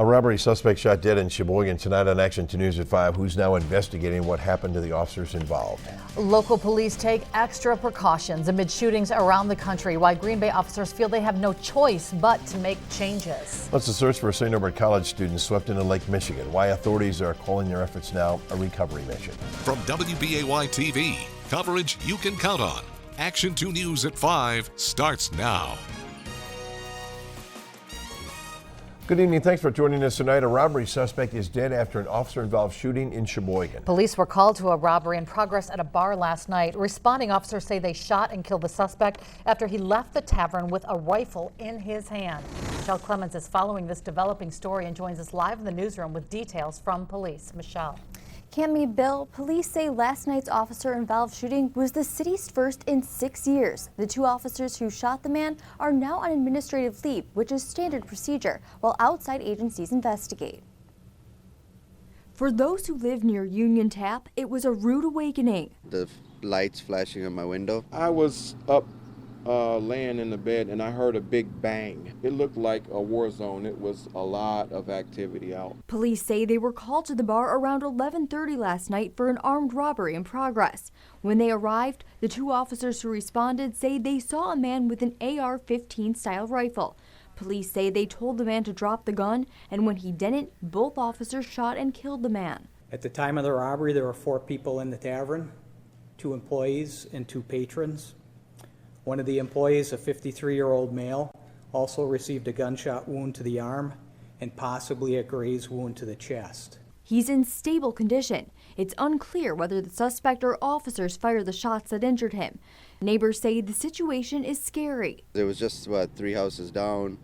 A robbery suspect shot dead in Sheboygan tonight on Action 2 News at 5, who's now investigating what happened to the officers involved. Local police take extra precautions amid shootings around the country, while Green Bay officers feel they have no choice but to make changes. Let's the search for St. Norbert College students swept into Lake Michigan. Why authorities are calling their efforts now a recovery mission. From WBAY TV, coverage you can count on. Action 2 News at 5 starts now. Good evening. Thanks for joining us tonight. A robbery suspect is dead after an officer-involved shooting in Sheboygan. Police were called to a robbery in progress at a bar last night. Responding officers say they shot and killed the suspect after he left the tavern with a rifle in his hand. Michelle Clemens is following this developing story and joins us live in the newsroom with details from police. Michelle. Cami, Bill, police say last night's officer-involved shooting was the city's first in 6 years. The two officers who shot the man are now on administrative leave, which is standard procedure, while outside agencies investigate. For those who live near Union Tap, it was a rude awakening. The lights flashing on my window. I was up laying in the bed and I heard a big bang. It looked like a war zone. It was a lot of activity out. Police say they were called to the bar around 11:30 last night for an armed robbery in progress. When they arrived, the two officers who responded say they saw a man with an AR-15 style rifle. Police say they told the man to drop the gun, and when he didn't, both officers shot and killed the man. At the time of the robbery, there were 4 people in the tavern, 2 employees and 2 patrons. One of the employees, a 53-year-old male, also received a gunshot wound to the arm and possibly a graze wound to the chest. He's in stable condition. It's unclear whether the suspect or officers fired the shots that injured him. Neighbors say the situation is scary. It was just, 3 houses down,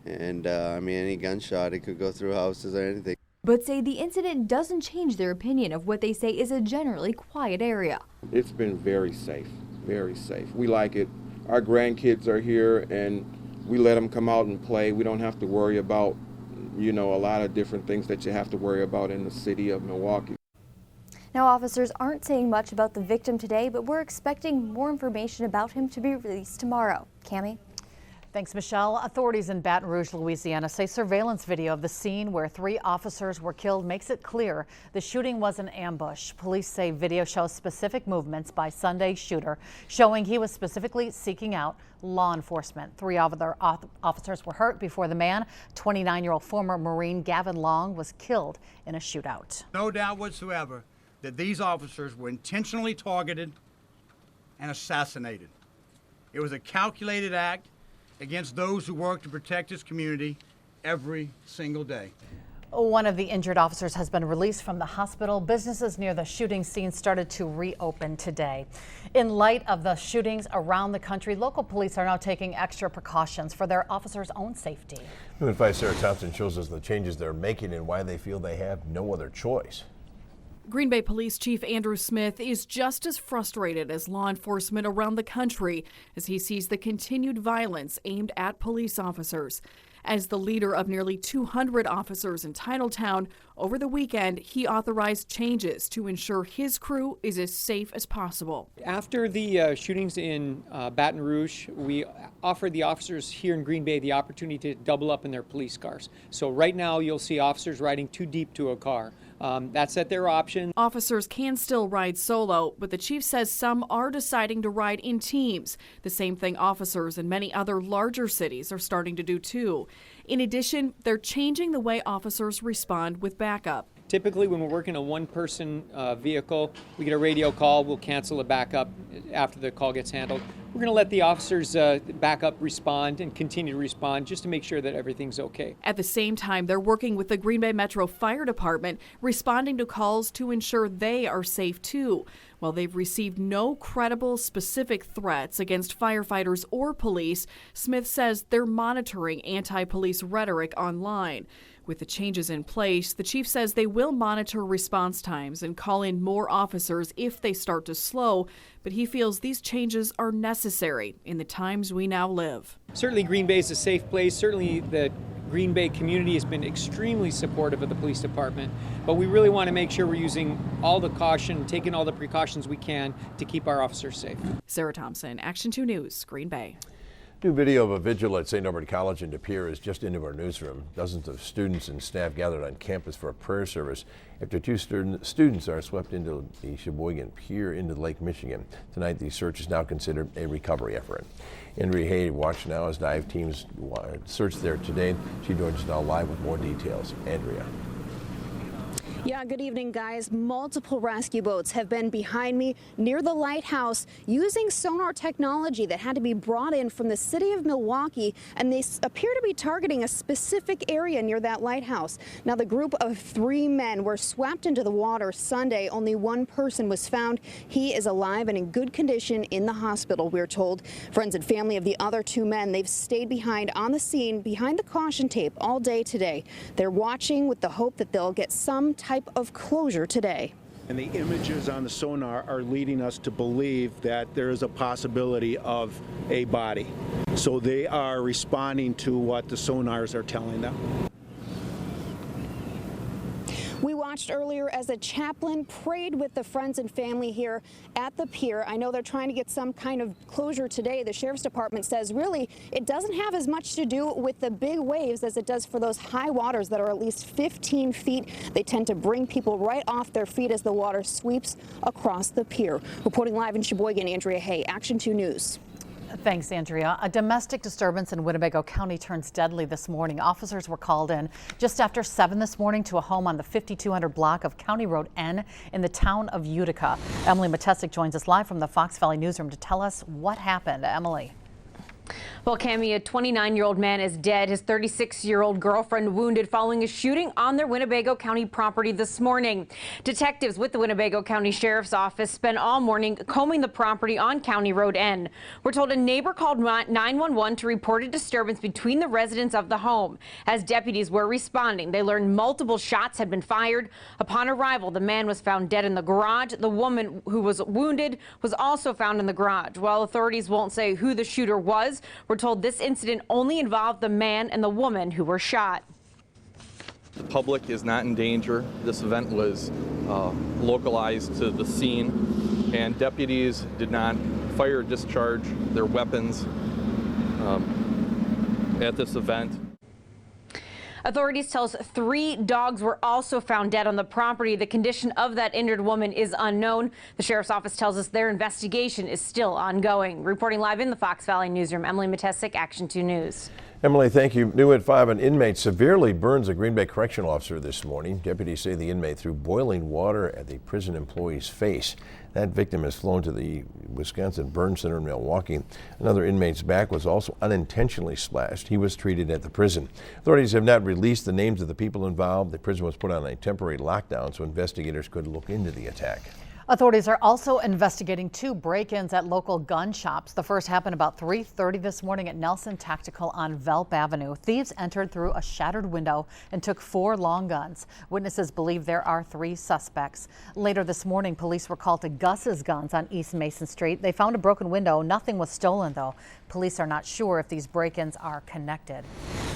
and any gunshot, it could go through houses or anything. But say the incident doesn't change their opinion of what they say is a generally quiet area. It's been very safe, very safe. We like it. Our grandkids are here and we let them come out and play. We don't have to worry about, a lot of different things that you have to worry about in the city of Milwaukee. Now, officers aren't saying much about the victim today, but we're expecting more information about him to be released tomorrow. Cami? Thanks, Michelle. Authorities in Baton Rouge, Louisiana say surveillance video of the scene where 3 officers were killed makes it clear the shooting was an ambush. Police say video shows specific movements by Sunday's shooter, showing he was specifically seeking out law enforcement. 3 other officers were hurt before the man, 29-year-old former Marine Gavin Long, was killed in a shootout. No doubt whatsoever that these officers were intentionally targeted and assassinated. It was a calculated act against those who work to protect this community every single day. One of the injured officers has been released from the hospital. Businesses near the shooting scene started to reopen today. In light of the shootings around the country, local police are now taking extra precautions for their officers' own safety. News 5 Sarah Thompson shows us the changes they're making and why they feel they have no other choice. Green Bay Police Chief Andrew Smith is just as frustrated as law enforcement around the country as he sees the continued violence aimed at police officers. As the leader of nearly 200 officers in Titletown, over the weekend he authorized changes to ensure his crew is as safe as possible. After the shootings in Baton Rouge, we offered the officers here in Green Bay the opportunity to double up in their police cars. So right now you'll see officers riding 2 deep to a car. That's at their option. Officers can still ride solo, but the chief says some are deciding to ride in teams. The same thing officers in many other larger cities are starting to do too. In addition, they're changing the way officers respond with backup. Typically, when we're working a 1-person vehicle, we get a radio call, we'll cancel a backup after the call gets handled. We're going to let the officers backup respond and continue to respond just to make sure that everything's okay. At the same time, they're working with the Green Bay Metro Fire Department, responding to calls to ensure they are safe too. While they've received no credible specific threats against firefighters or police, Smith says they're monitoring anti-police rhetoric online. With the changes in place, the chief says they will monitor response times and call in more officers if they start to slow, but he feels these changes are necessary in the times we now live. Certainly Green Bay is a safe place. Certainly the Green Bay community has been extremely supportive of the police department, but we really want to make sure we're using all the caution, taking all the precautions we can to keep our officers safe. Sarah Thompson, Action 2 News, Green Bay. New video of a vigil at St. Norbert College in De Pere is just into our newsroom. Dozens of students and staff gathered on campus for a prayer service after two students are swept into the Sheboygan Pier into Lake Michigan. Tonight, the search is now considered a recovery effort. Andrea Hay watched now as dive teams search there today. She joins us now live with more details. Andrea. Yeah, good evening, guys. Multiple rescue boats have been behind me near the lighthouse using sonar technology that had to be brought in from the city of Milwaukee, and they appear to be targeting a specific area near that lighthouse. Now, the group of 3 men were swept into the water Sunday. Only one person was found. He is alive and in good condition in the hospital, we're told. Friends and family of the other 2 men, they've stayed behind on the scene behind the caution tape all day today. They're watching with the hope that they'll get some type of closure today. And the images on the sonar are leading us to believe that there is a possibility of a body. So they are responding to what the sonars are telling them. We watched earlier as a chaplain prayed with the friends and family here at the pier. I know they're trying to get some kind of closure today. The Sheriff's Department says really it doesn't have as much to do with the big waves as it does for those high waters that are at least 15 feet. They tend to bring people right off their feet as the water sweeps across the pier. Reporting live in Sheboygan, Andrea Hay, Action 2 News. Thanks, Andrea. A domestic disturbance in Winnebago County turns deadly this morning. Officers were called in just after 7 this morning to a home on the 5200 block of County Road N in the town of Utica. Emily Matesic joins us live from the Fox Valley Newsroom to tell us what happened. Emily. Well, Cammie, a 29-year-old man is dead. His 36-year-old girlfriend wounded following a shooting on their Winnebago County property this morning. Detectives with the Winnebago County Sheriff's Office spent all morning combing the property on County Road N. We're told a neighbor called 911 to report a disturbance between the residents of the home. As deputies were responding, they learned multiple shots had been fired. Upon arrival, the man was found dead in the garage. The woman who was wounded was also found in the garage. While authorities won't say who the shooter was, we're told this incident only involved the man and the woman who were shot. The public is not in danger. This event was localized to the scene, and deputies did not fire or discharge their weapons at this event. Authorities tell us 3 dogs were also found dead on the property. The condition of that injured woman is unknown. The Sheriff's Office tells us their investigation is still ongoing. Reporting live in the Fox Valley Newsroom, Emily Matesic, Action 2 News. Emily, thank you. New at 5, an inmate severely burns a Green Bay correctional officer this morning. Deputies say the inmate threw boiling water at the prison employee's face. That victim is flown to the Wisconsin Burn Center in Milwaukee. Another inmate's back was also unintentionally splashed. He was treated at the prison. Authorities have not released the names of the people involved. The prison was put on a temporary lockdown so investigators could look into the attack. Authorities are also investigating 2 break-ins at local gun shops. The first happened about 3:30 this morning at Nelson Tactical on Velp Avenue. Thieves entered through a shattered window and took 4 long guns. Witnesses believe there are 3 suspects. Later this morning, police were called to Gus's Guns on East Mason Street. They found a broken window. Nothing was stolen, though. Police are not sure if these break-ins are connected.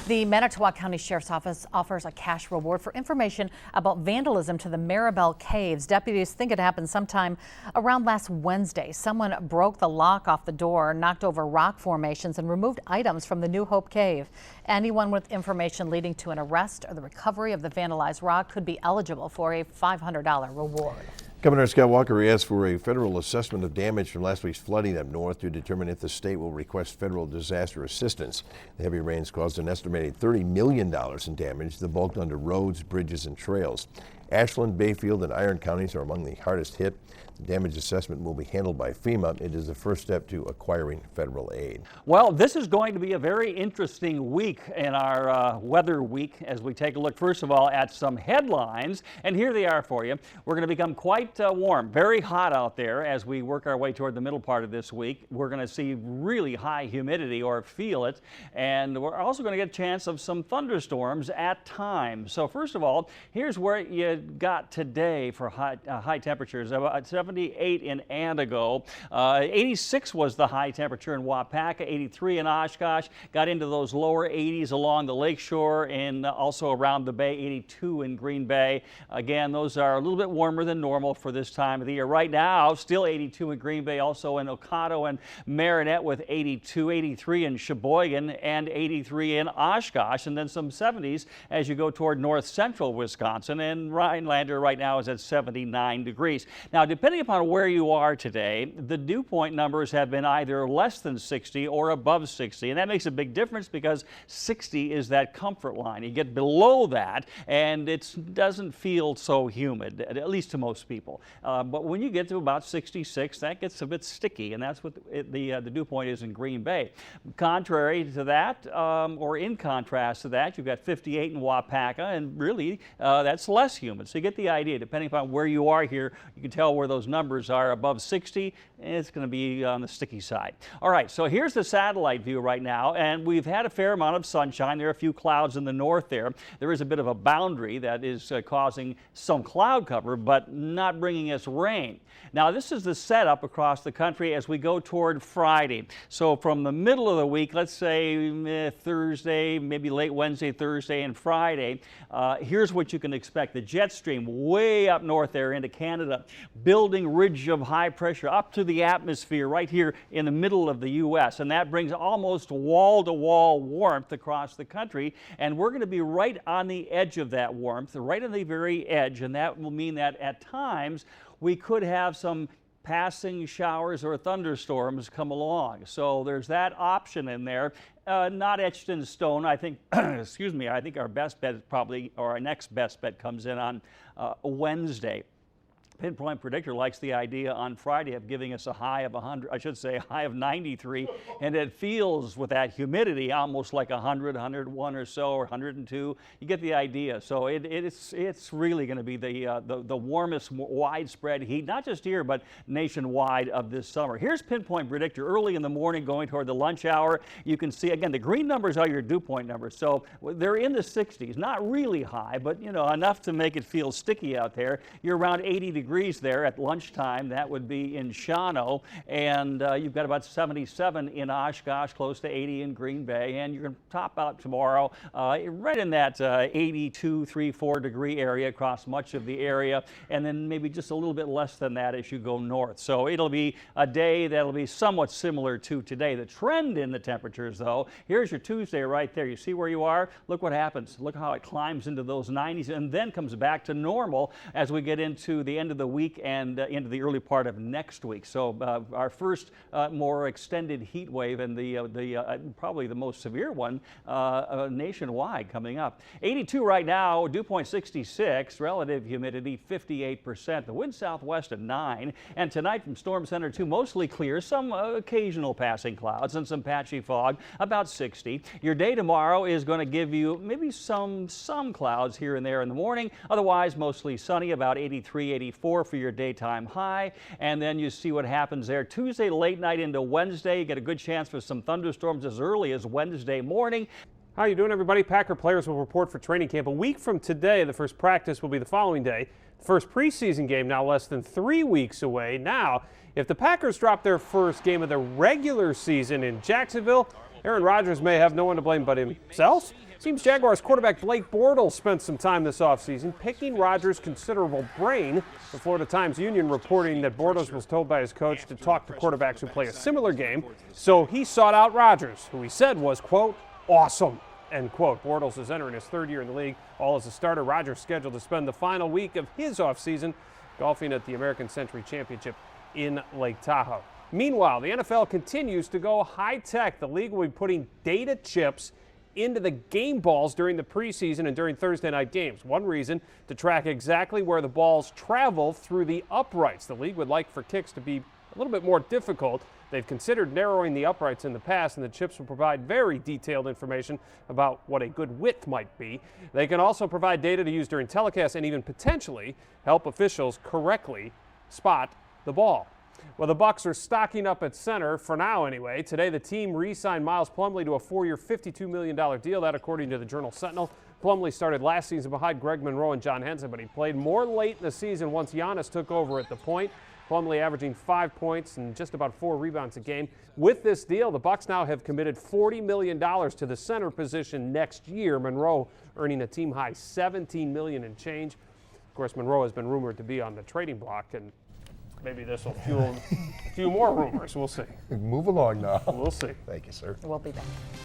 The Manitowoc County Sheriff's Office offers a cash reward for information about vandalism to the Maribel Caves. Deputies think it happened sometime around last Wednesday. Someone broke the lock off the door, knocked over rock formations, and removed items from the New Hope Cave. Anyone with information leading to an arrest or the recovery of the vandalized rock could be eligible for a $500 reward. Governor Scott Walker asked for a federal assessment of damage from last week's flooding up north to determine if the state will request federal disaster assistance. The heavy rains caused an estimated $30 million in damage, the bulk done to roads, bridges, and trails. Ashland, Bayfield, and Iron counties are among the hardest hit. The damage assessment will be handled by FEMA. It is the first step to acquiring federal aid. Well, this is going to be a very interesting week in our weather week as we take a look, first of all, at some headlines. And here they are for you. We're going to become quite warm, very hot out there as we work our way toward the middle part of this week. We're going to see really high humidity, or feel it. And we're also going to get a chance of some thunderstorms at times. So first of all, here's where you got today for high temperatures. About 78 in Antigo. 86 was the high temperature in Wapaka. 83 in Oshkosh. Got into those lower 80s along the lakeshore and also around the bay. 82 in Green Bay. Again, those are a little bit warmer than normal for this time of the year. Right now, still 82 in Green Bay, also in Ocado and Marinette with 82, 83 in Sheboygan, and 83 in Oshkosh, and then some 70s as you go toward north central Wisconsin, and Rhinelander right now is at 79 degrees. Now, depending upon where you are today, the dew point numbers have been either less than 60 or above 60, and that makes a big difference because 60 is that comfort line. You get below that and it doesn't feel so humid, at least to most people. But when you get to about 66, that gets a bit sticky, and that's what the dew point is in Green Bay. Contrary to that, or in contrast to that, you've got 58 in Wapaka, and really that's less humid. So you get the idea. Depending upon where you are here, you can tell where those numbers are. Above 60, it's going to be on the sticky side. All right, so here's the satellite view right now, and we've had a fair amount of sunshine. There are a few clouds in the north there. There is a bit of a boundary that is causing some cloud cover, but not bringing us rain. Now, this is the setup across the country as we go toward Friday. So from the middle of the week, let's say Thursday, maybe late Wednesday, Thursday, and Friday, here's what you can expect. The jet stream way up north there into Canada, building ridge of high pressure up to the atmosphere right here in the middle of the U.S. And that brings almost wall-to-wall warmth across the country. And we're going to be right on the edge of that warmth, right on the very edge. And that will mean that at times we could have some passing showers or thunderstorms come along. So there's that option in there. Not etched in stone. I think, excuse me, I think our best bet is probably, or our next best bet comes in on Wednesday. Pinpoint Predictor likes the idea on Friday of giving us a high of 100, I should say a high of 93, and it feels with that humidity almost like 100, 101 or so, or 102. You get the idea. So it's really going to be the warmest widespread heat, not just here, but nationwide of this summer. Here's Pinpoint Predictor early in the morning going toward the lunch hour. You can see, again, the green numbers are your dew point numbers. So they're in the 60s, not really high, but you know, enough to make it feel sticky out there. You're around 80 degrees there at lunchtime. That would be in Shawano, and you've got about 77 in Oshkosh, close to 80 in Green Bay, and you're going to top out tomorrow right in that 82, 3, 4 degree area across much of the area, and then maybe just a little bit less than that as you go north. So it'll be a day that'll be somewhat similar to today. The trend in the temperatures, though, here's your Tuesday right there. You see where you are? Look what happens. Look how it climbs into those 90s and then comes back to normal as we get into the end of the week and into the early part of next week. So our first more extended heat wave and probably the most severe one nationwide coming up. 82 right now, dew point 66, relative humidity 58%. The wind southwest at 9, and tonight from Storm Center 2 mostly clear, some occasional passing clouds and some patchy fog, about 60. Your day tomorrow is going to give you maybe some clouds here and there in the morning, otherwise mostly sunny, about 83, 84 for your daytime high, and then you see what happens there. Tuesday late night into Wednesday, you get a good chance for some thunderstorms as early as Wednesday morning. How you doing, everybody? Packer players will report for training camp a week from today. The first practice will be the following day. The first preseason game now less than 3 weeks away. Now, if the Packers drop their first game of the regular season in Jacksonville, Aaron Rodgers may have no one to blame but himself. Seems Jaguars quarterback Blake Bortles spent some time this offseason picking Rodgers' considerable brain. The Florida Times-Union reporting that Bortles was told by his coach to talk to quarterbacks who play a similar game, so he sought out Rodgers, who he said was, quote, awesome, end quote. Bortles is entering his third year in the league, all as a starter. Rodgers scheduled to spend the final week of his offseason golfing at the American Century Championship in Lake Tahoe. Meanwhile, the NFL continues to go high-tech. The league will be putting data chips into the game balls during the preseason and during Thursday night games. One reason, to track exactly where the balls travel through the uprights. The league would like for kicks to be a little bit more difficult. They've considered narrowing the uprights in the past, and the chips will provide very detailed information about what a good width might be. They can also provide data to use during telecasts and even potentially help officials correctly spot the ball. Well, the Bucks are stocking up at center for now anyway. Today, the team re-signed Miles Plumlee to a 4-year, $52 million deal. That, according to the Journal-Sentinel. Plumlee started last season behind Greg Monroe and John Henson, but he played more late in the season once Giannis took over at the point. Plumlee averaging 5 points and just about 4 rebounds a game. With this deal, the Bucks now have committed $40 million to the center position next year. Monroe earning a team-high $17 million and change. Of course, Monroe has been rumored to be on the trading block, and maybe this will fuel a few more rumors. We'll see. Move along now. We'll see. Thank you, sir. We'll be back.